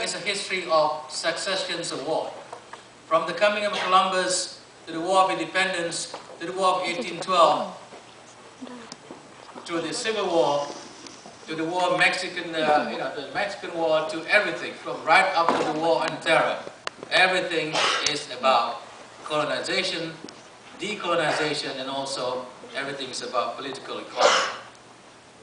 is a history of successions of war. From the coming of Columbus to the War of Independence, to the War of 1812, to the Civil War, to the War of Mexican, the Mexican War, to everything, from right up to the War on Terror. Everything is about colonization, decolonization, and also everything is about political economy.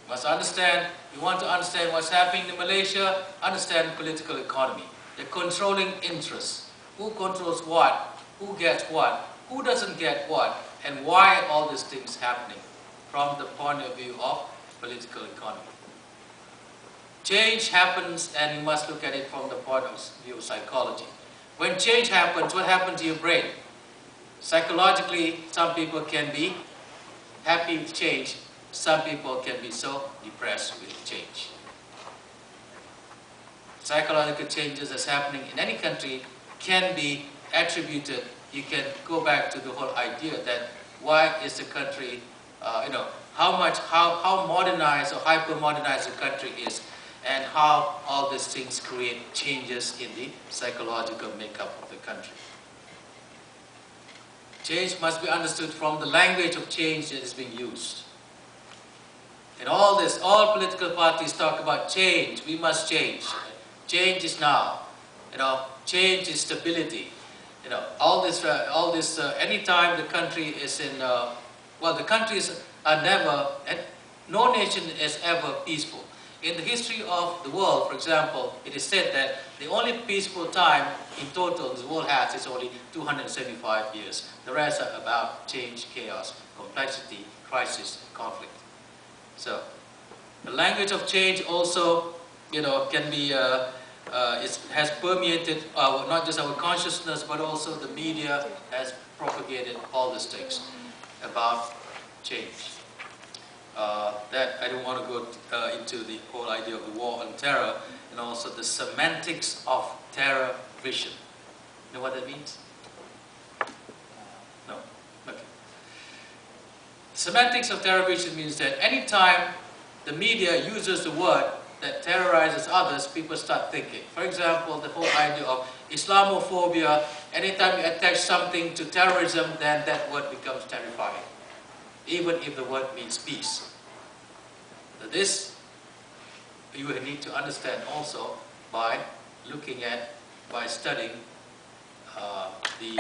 You must understand, you want to understand what's happening in Malaysia, understand political economy. The controlling interests. Who controls what? Who gets what? Who doesn't get what? And why are all these things happening from the point of view of political economy. Change happens, and you must look at it from the point of view of psychology. When change happens, what happens to your brain? Psychologically, some people can be happy with change. Some people can be so depressed with change. Psychological changes that's happening in any country can be attributed. You can go back to the whole idea that why is the country, how modernized or hyper-modernized the country is, and how all these things create changes in the psychological makeup of the country. Change must be understood from the language of change that is being used. In all this, all political parties talk about change. We must change. Change is now. Change is stability. Anytime the country is in, the countries are never, no nation is ever peaceful. In the history of the world, for example, it is said that the only peaceful time in total the world has is only 275 years. The rest are about change, chaos, complexity, crisis, conflict. So, the language of change also, can be, has permeated not just our consciousness, but also the media has propagated all these things about change. That I don't want to go into the whole idea of the war on terror, and also the semantics of terror vision. You know what that means? No? Okay. Semantics of terror vision means that anytime the media uses the word that terrorizes others, people start thinking. For example, the whole idea of Islamophobia, anytime you attach something to terrorism, then that word becomes terrifying, even if the word means peace. So this you will need to understand also by studying the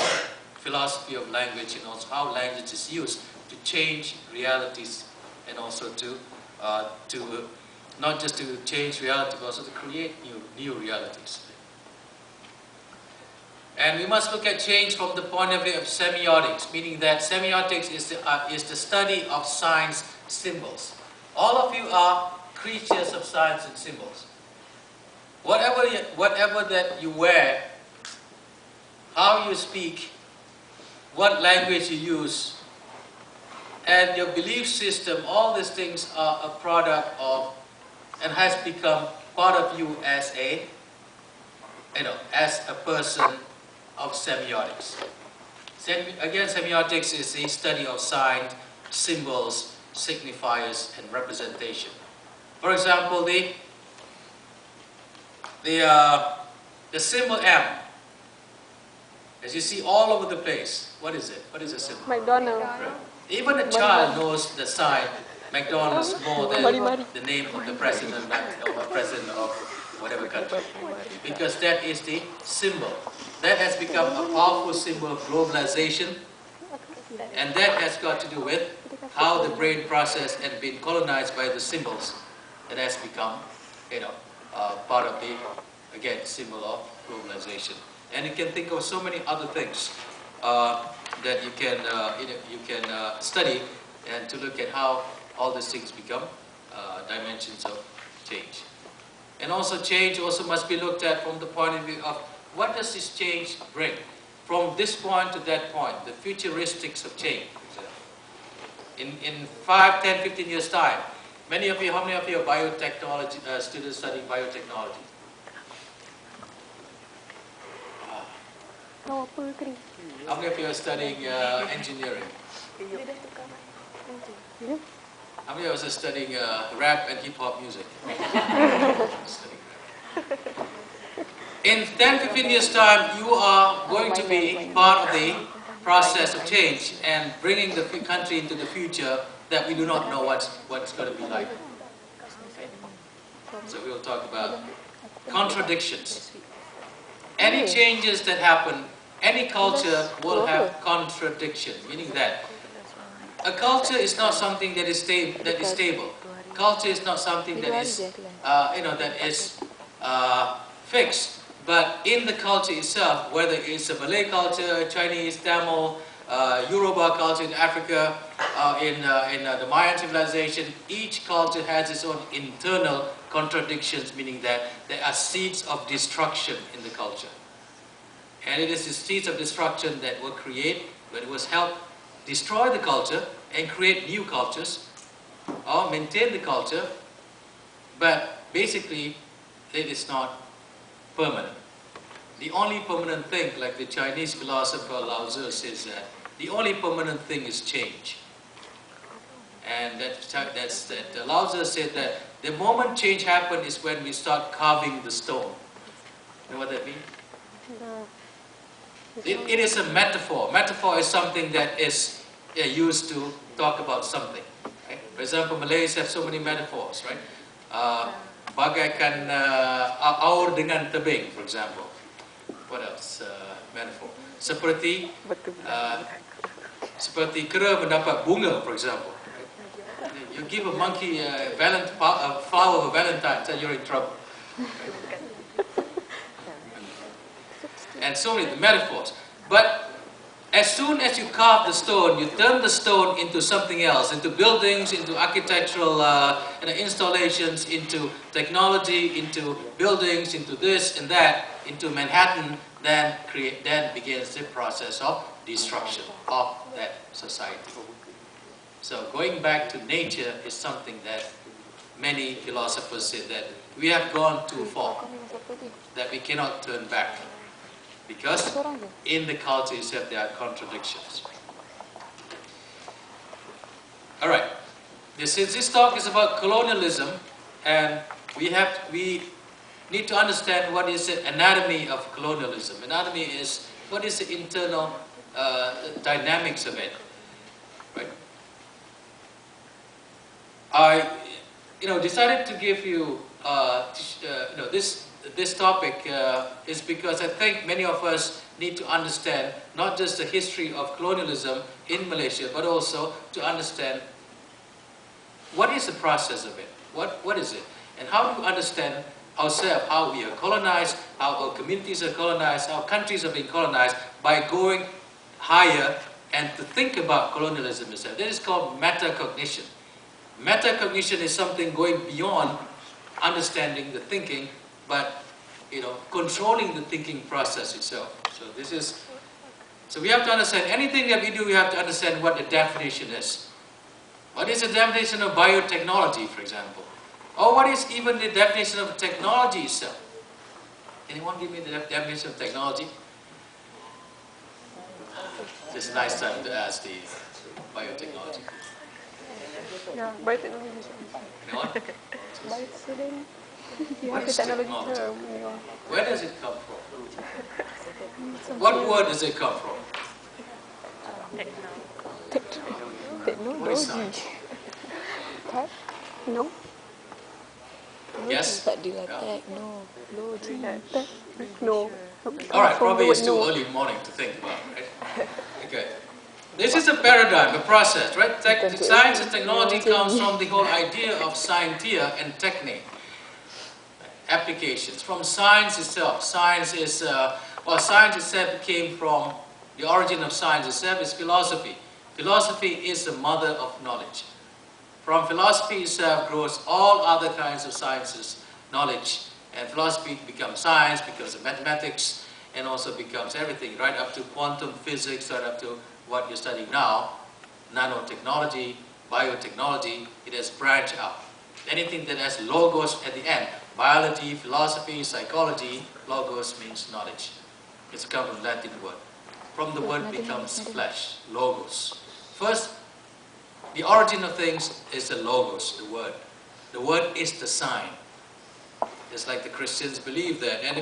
philosophy of language, and also how language is used to change realities, and also to not just to change reality, but also to create new realities. And we must look at change from the point of view of semiotics, meaning that semiotics is the study of signs, symbols. All of you are creatures of signs and symbols. Whatever that you wear, how you speak, what language you use, and your belief system, all these things are a product of, and has become part of you as a person of semiotics. Again, semiotics is the study of signs, symbols, signifiers, and representation. For example, the symbol M, as you see all over the place. What is it? What is a symbol? McDonald's. Right. Even a child knows the sign McDonald's more than the name of the president of whatever country, because that is the symbol. That has become a powerful symbol of globalization, and that has got to do with how the brain process and been colonized by the symbols. That has become, part of the, again, symbol of globalization. And you can think of so many other things that you can study, and to look at how all these things become dimensions of change. And also change also must be looked at from the point of view of what does this change bring? From this point to that point, the futuristics of change. In 5, 10, 15 years' time, how many of you are biotechnology students studying biotechnology? How many of you are studying engineering? How many of us are studying rap and hip-hop music? In 10, 15 years' time, you are going to be part of the process of change and bringing the country into the future that we do not know what it's going to be like. Okay? So we'll talk about contradictions. Any changes that happen, any culture will have contradiction, meaning that a culture is not something that is stable. Culture is not something that is fixed. But in the culture itself, whether it's a Malay culture, Chinese, Tamil, Yoruba culture in Africa, in the Mayan civilization, each culture has its own internal contradictions, meaning that there are seeds of destruction in the culture. And it is the seeds of destruction that will create, but it was help destroy the culture and create new cultures, or maintain the culture, but basically it is not permanent. The only permanent thing, like the Chinese philosopher Lao Tzu says, that the only permanent thing is change. And Lao Tzu said that the moment change happens is when we start carving the stone. You know what that means? It is a metaphor. Metaphor is something that is used to talk about something. Right? For example, Malays have so many metaphors, right? Bagaikan aur dengan tebing, for example. What else? Metaphor. Seperti kera mendapat bunga, for example. Right? You give a monkey a flower of a Valentine, then you're in trouble. Right? And so many metaphors. But as soon as you carve the stone, you turn the stone into something else, into buildings, into architectural installations, into technology, into buildings, into this and that, into Manhattan, then begins the process of destruction of that society. So going back to nature is something that many philosophers say that we have gone too far, that we cannot turn back. Because in the culture itself there are contradictions. Alright, since this talk is about colonialism, and we need to understand what is the anatomy of colonialism. Anatomy is what is the internal dynamics of it. Right? I decided to give you this topic is because I think many of us need to understand not just the history of colonialism in Malaysia, but also to understand what is the process of it, what is it, and how to understand ourselves, how we are colonized, how our communities are colonized, how countries are being colonized by going higher and to think about colonialism itself. This is called metacognition. Metacognition is something going beyond understanding the thinking, but controlling the thinking process itself. So we have to understand anything that we do. We have to understand what the definition is. What is the definition of biotechnology, for example, or what is even the definition of technology itself? Anyone give me the definition of technology? It's a nice time to ask the biotechnology. Yeah, biotechnology. Anyone? What is technology? Where does it come from? What word does it come from? What is science? No. Yes? No. Alright, probably it's too early in the morning to think about, right? Okay. This is a paradigm, a process, right? Science and technology comes from the whole idea of scientia and techne. Applications from science itself. Science itself came from the origin of science itself is philosophy. Philosophy is the mother of knowledge. From philosophy itself grows all other kinds of sciences, knowledge, and philosophy becomes science, becomes mathematics, and also becomes everything, right up to quantum physics, right up to what you're studying now, nanotechnology, biotechnology. It has branched out. Anything that has logos at the end. Biology, philosophy, psychology, logos means knowledge. It's come from Latin word. From the word becomes flesh, logos. First, the origin of things is the logos, the word. The word is the sign. Just like the Christians believe that. And